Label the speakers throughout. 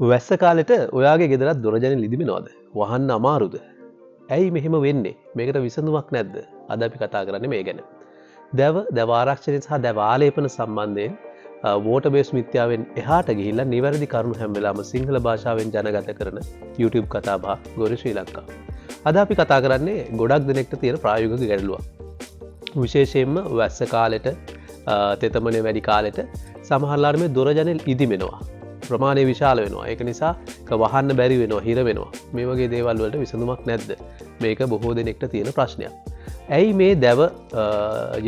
Speaker 1: වැස්ස කාලෙට ඔයාගේ ගෙදරත් දොර ජනෙල් ඉදිමෙනවද? වහන්න අමාරුද? ඇයි මෙහෙම වෙන්නේ? මේකට විසඳුමක් නැද්ද? අද අපි කතා කරන්නේ මේ ගැන. දැව ආරක්ෂණය සහ දැව ආලේපන සම්බන්ධයෙන් වෝටර් බේස් මිත්‍යාවෙන් එහාට ගිහිල්ලා නිවැරදි කරුණු හැම වෙලාවම සිංහල භාෂාවෙන් ජනගත කරන YouTube කතාබහ ගෝරි ශ්‍රී ලංකා. අද අපි කතා කරන්නේ ගොඩක් දෙනෙක්ට තියෙන ප්‍රායෝගික ගැටලුවක්. විශේෂයෙන්ම වැස්ස කාලෙට තෙතමනේ වැඩි කාලෙට සමහරලාට මේ දොර ජනෙල් ඉදිමෙනවා. ප්‍රමාණය විශාල වෙනවා. ඒක නිසා වහන්න බැරි වෙනවා, හිර වෙනවා. මේ වගේ දේවල් වලට විසඳුමක් නැද්ද? මේක බොහෝ දෙනෙක්ට තියෙන ප්‍රශ්නයක්. ඇයි මේ දැව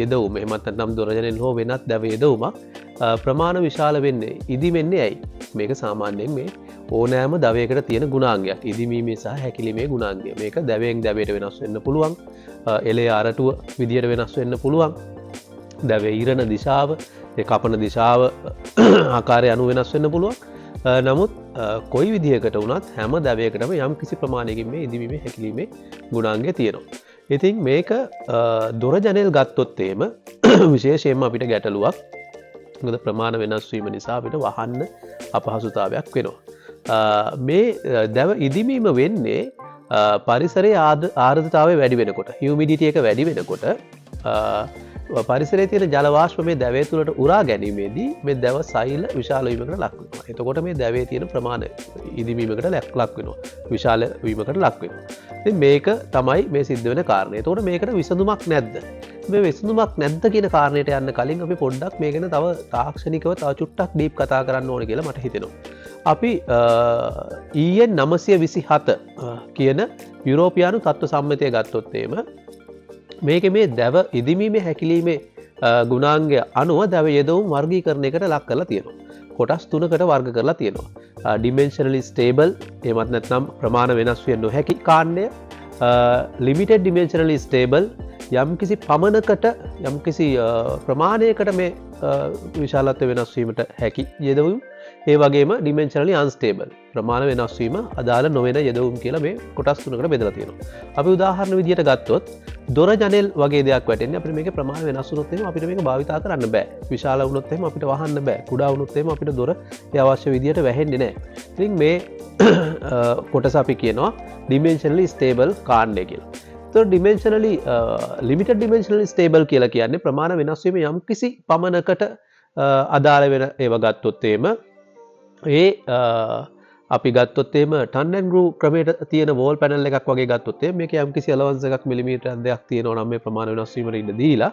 Speaker 1: යෙදවුම එහෙමත් නැත්නම් දොර ජනෙල් හෝ වෙනත් දැව යෙදවුමක් ප්‍රමාණ විශාල වෙන්නේ? ඉදිමෙන්නේ ඇයි? මේක සාමාන්‍යයෙන් මේ ඕනෑම දවයකට තියෙන ගුණාංගයක්. ඉදිමීමේ සහ හැකිලීමේ ගුණාංගය. මේක දැවයෙන් දැවයට වෙනස් වෙන්න පුළුවන්. එලේ අරටුව විදියට වෙනස් වෙන්න පුළුවන්. දැවේ ඉරණ දිශාව, ඒ කපන දිශාව ආකාරය අනුව වෙනස් වෙන්න පුළුවන්. නමුත් කොයි විදිහකට වුණත් හැම දැවයකටම යම් කිසි ප්‍රමාණයකින් මේ ඉදිමීමේ හැකිලීමේ ගුණාංගය තියෙනවා. ඉතින් මේක දොර ජනෙල් ගත්තොත් එහෙම විශේෂයෙන්ම අපිට ගැටලුවක්. මොකද ප්‍රමාණ වෙනස් වීම නිසා අපිට වහන්න අපහසුතාවයක් වෙනවා. මේ දැව ඉදිමීම වෙන්නේ පරිසරයේ ආර්ද්‍රතාවය වැඩි වෙනකොට, හියුමිඩිටි එක වැඩි වෙනකොට පරිසරයේ තියෙන ජල වාෂ්ප මේ දැවේ තුළට උරා ගැනීමේදී මේ දැව සෛල විශාල වීමකට ලක් වෙනවා. එතකොට මේ දැවේ තියෙන ප්‍රමාණය ඉදිමීමකට ලක් වෙනවා. විශාල වීමකට ලක් වෙනවා. ඉතින් මේක තමයි මේ සිද්ධ වෙන කාරණය. එතකොට මේකට විසඳුමක් නැද්ද? මේ විසඳුමක් නැද්ද කියන කාරණයට යන්න කලින් අපි පොඩ්ඩක් මේ ගැන තව තාක්ෂණිකව තව චුට්ටක් ඩීප් කතා කරන්න ඕනේ කියලා මට හිතෙනවා. අපි EN 927 කියන යුරෝපියානු තත්ත්ව සම්මතය ගත්තොත් එහෙම මේක මේ දැව ඉදිමීමේ හැකිලීමේ ගුණාංගය අනුව දැව යෙදවුම් වර්ගීකරණයකට ලක් කරලා තියෙනවා. කොටස් 3කට වර්ග කරලා තියෙනවා. dimensionally stable එහෙමත් නැත්නම් ප්‍රමාණ වෙනස් වෙන්න නොහැකි කාණ්ඩය, limited dimensionally stable යම්කිසි පමණකට යම්කිසි ප්‍රමාණයකට මේ විශාලත්වය වෙනස් වීමට හැකි යෙදවුම්, ඒ වගේම dimensionally unstable ප්‍රමාණ වෙනස් වීම අදාළ නොවන යෙදවුම් කියලා මේ කොටස් 3කට බෙදලා තියෙනවා. අපි උදාහරණ විදියට ගත්තොත් දොර ජනෙල් වගේ දෙයක් වැටෙන්නේ අපිට මේකේ ප්‍රමාණය වෙනස් වුණොත් එහෙම අපිට මේක භාවිතා කරන්න බෑ. විශාල වුණොත් එහෙම අපිට වහන්න බෑ. කුඩා වුණොත් එහෙම අපිට දොර ඒ අවශ්‍ය විදියට වැහෙන්නේ නැහැ. ඉතින් මේ කොටස අපි කියනවා dimensionally stable කාණ්ඩය කියලා. ඒතකොට dimensionally limited dimensionally stable කියලා කියන්නේ ප්‍රමාණ වෙනස් වීම යම්කිසි පමණකට අදාළ වෙන ඒවා ගත්තොත් එහෙම ඒ අපි ගත්තොත් එහෙම ටන් ඇන්ඩ් ගෲ ක්‍රමයට තියෙන වෝල් පැනල් එකක් වගේ ගත්තොත් එහෙම මේක යම්කිසි ඇලවන්ස් එකක් මිලිමීටර් දෙකක් තියෙනවා නම් මේ ප්‍රමාණ වෙනස් වීමට ඉඩ දීලා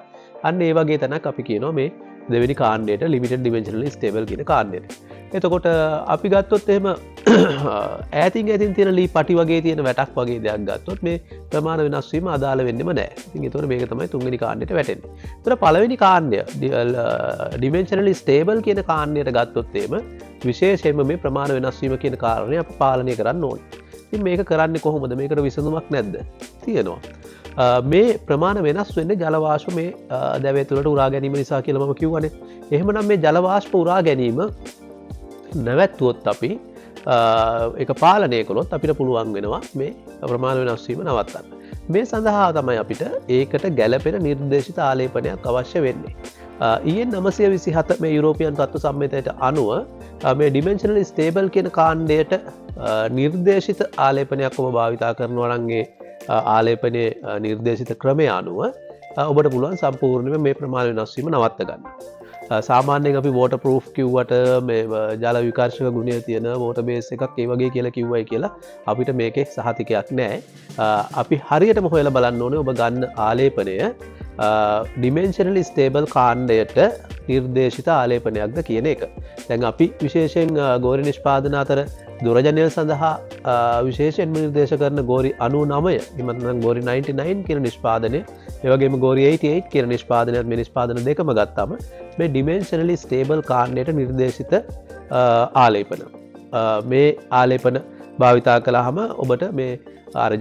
Speaker 1: අන්න ඒ වගේ තැනක් අපි කියනවා මේ දෙවෙනි කාණ්ඩයට limited dimensionally stable කියන කාණ්ඩයට. එතකොට අපි ගත්තොත් එහෙම ඈතින් තියෙන ලී පටි වගේ තියෙන වැටක් වගේ දෙයක් ගත්තොත් මේ ප්‍රමාණ වෙනස් වීම අදාළ වෙන්නෙම නැහැ. ඉතින් ඒතකොට මේක තමයි තුන්වෙනි කාණ්ඩයට වැටෙන්නේ. ඒතර පළවෙනි කාණ්ඩය dimensionally stable කියන කාණ්ඩයට ගත්තොත් එහෙම විශේෂයෙන්ම මේ ප්‍රමාණ වෙනස් වීම කියන කාරණේ අපි පාලනය කරන්න ඕනේ. ඉතින් මේක කරන්නේ කොහොමද? මේකට විසඳුමක් නැද්ද? තියෙනවා. මේ ප්‍රමාණ වෙනස් වෙන්නේ ජල වාෂ්ප මේ දැවේ තුළට උරා ගැනීම නිසා කියලා මම කිව්වනේ. එහෙමනම් මේ ජල වාෂ්ප උරා ගැනීම නැවැත්තුවොත් අපි ඒක පාලනය කළොත් අපිට පුළුවන් වෙනවා මේ ප්‍රමාණ වෙනස් වීම නවත්තන්න. මේ සඳහා තමයි අපිට ඒකට ගැළපෙන නිර්දේශිත ආලේපනයක් අවශ්‍ය වෙන්නේ. EN 927 මේ යුරෝපියන් තත්ත්ව සම්මතයට අනුව මේ dimensionally stable කියන කාණ්ඩයට නිර්දේශිත ආලේපනයක් ඔබ භාවිතා කරනවා නම් ඒ ආලේපනයේ නිර්දේශිත ක්‍රමය අනුව ඔබට පුළුවන් සම්පූර්ණයෙන්ම මේ ප්‍රමාණ වෙනස් වීම නවත්ත ගන්න. සාමාන්‍යයෙන් අපි water proof කිව්වට මේ ජල විකර්ෂක ගුණය තියෙන water base එකක් ඒ වගේ කියලා කිව්වයි කියලා අපිට මේකේ සහතිකයක් නැහැ. අපි හරියටම හොයලා බලන්න ඕනේ ඔබ ගන්න ආලේපනය dimensionally stable කාණ්ඩයට නිර්දේශිත ආලේපනයක්ද කියන එක. දැන් අපි විශේෂයෙන් ගෝරි නිෂ්පාදන අතර දොර ජනෙල් සඳහා විශේෂයෙන්ම නිර්දේශ කරන ගෝරි 99 එහෙම නැත්නම් ගෝරි 99 කියන නිෂ්පාදනය, ඒ වගේම ගෝරි 88 කියන නිෂ්පාදනයත් මේ නිෂ්පාදන දෙකම ගත්තාම මේ dimensionally stable කාණ්ඩයට නිර්දේශිත ආලේපන. මේ ආලේපන භාවිතා කළාම ඔබට මේ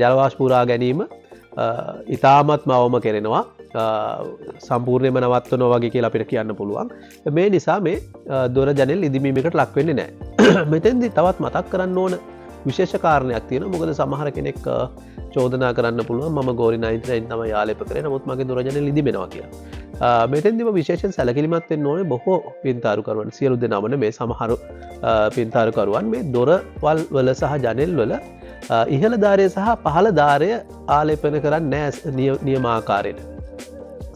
Speaker 1: ජල වාෂ්ප උරා ගැනීම ඉතාමත්ම අවම කෙරෙනවා. සම්පූර්ණයෙන්ම නවත්වනවා වගේ කියලා අපිට කියන්න පුළුවන්. මේ නිසා මේ දොර ජනෙල් ඉදිමීමකට ලක් වෙන්නේ නැහැ. මෙතෙන්දී තවත් මතක් කරන්න ඕන විශේෂ කාරණයක් තියෙනවා. මොකද සමහර කෙනෙක් චෝදනා කරන්න පුළුවන් මම ගෝරි 99 තමයි ආලේප කරේ නමුත් මගේ දුරජන ලිදිමෙනවා කියලා. මෙතෙන්දිම විශේෂයෙන් සැලකිලිමත් වෙන්න ඕනේ බොහෝ පින්තාරුකරුවන් සියලු දෙනාම මේ සමහරු පින්තාරුකරුවන් මේ දොරවල් වල සහ ජනෙල් වල ඉහළ ධාරය සහ පහළ ධාරය ආලේපන කරන්නේ නැහැ නියමාකාරයට.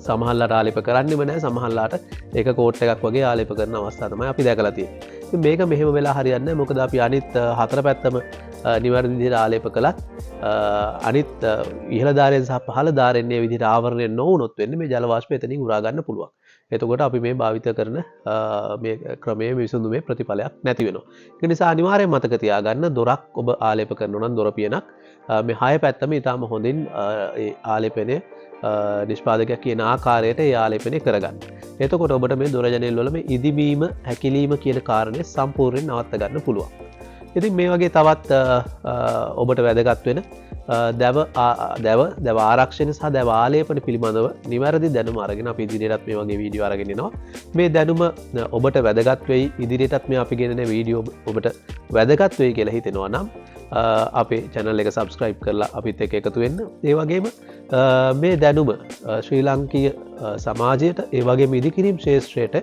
Speaker 1: සමහරලාට ආලේප කරන්නෙම නැහැ සමහරලාට ඒක කෝට් එකක් වගේ ආලේප කරන අවස්ථා තමයි අපි දැකලා තියෙන්නේ. ඉතින් මේක මෙහෙම වෙලා හරියන්නේ නැහැ මොකද අපි අනිත් හතර පැත්තම නිවැරදි විදිහට ආලේප කළත් අනිත් ඉහළ ධාරයෙන් සහ පහළ ධාරයෙන් මේ විදිහට ආවරණය නොවුනොත් වෙන්නේ මේ ජල වාෂ්පය එතනින් උරා ගන්න පුළුවන්. එතකොට අපි මේ භාවිත කරන මේ ක්‍රමයේ විසඳුමේ ප්‍රතිඵලයක් නැති වෙනවා. ඒ නිසා අනිවාර්යයෙන් මතක තියාගන්න දොරක් ඔබ ආලේප කරනවා නම් දොර පියනක් මේ හය පැත්තම ඊටාම හොඳින් ඒ ආලේපනය නිෂ්පාදකයක් කියන ආකාරයට ඒ ආලේපනය කරගන්න. එතකොට ඔබට මේ දොර ජනෙල් වල මේ ඉදිමීම හැකිලීම කියන කාරණේ සම්පූර්ණයෙන් නවත්ත ගන්න පුළුවන්. ඉතින් මේ වගේ තවත් ඔබට වැදගත් වෙන දැව ආරක්ෂණ සහ දැව ආලේපන පිළිබඳව නිවැරදි දැනුම අරගෙන අපි ඉදිරියටත් මේ වගේ වීඩියෝ අරගෙන එනවා. මේ දැනුම ඔබට වැදගත් වෙයි ඉදිරියටත් මේ අපි ගෙනන වීඩියෝ ඔබට වැදගත් වෙයි කියලා හිතෙනවා නම් අපේ channel එක subscribe කරලා අපිත් එක්ක එකතු වෙන්න. ඒ වගේම මේ දැනුම ශ්‍රී ලාංකීය සමාජයට ඒ වගේම ඉදිකිරීම ශාස්ත්‍රයට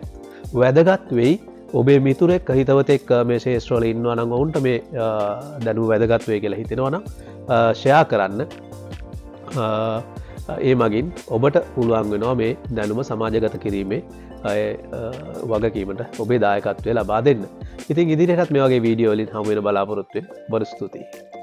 Speaker 1: වැදගත් වෙයි. ඔබේ මිතුරෙක් හිතවතෙක් මේ ශාස්ත්‍රවල ඉන්නවා නම් ඔවුන්ට මේ දැනුම වැදගත් වෙයි කියලා හිතෙනවා නම් ෂෙයා කරන්න. ඒ මගින් ඔබට පුළුවන් වෙනවා මේ දැනුම සමාජගත කිරීමේ වගකීමට ඔබේ දායකත්වය ලබා දෙන්න. ඉතින් ඉදිරියටත් මේ වගේ වීඩියෝ වලින් හමු වෙන බලාපොරොත්තු වෙන්න. බොහොම ස්තුතියි.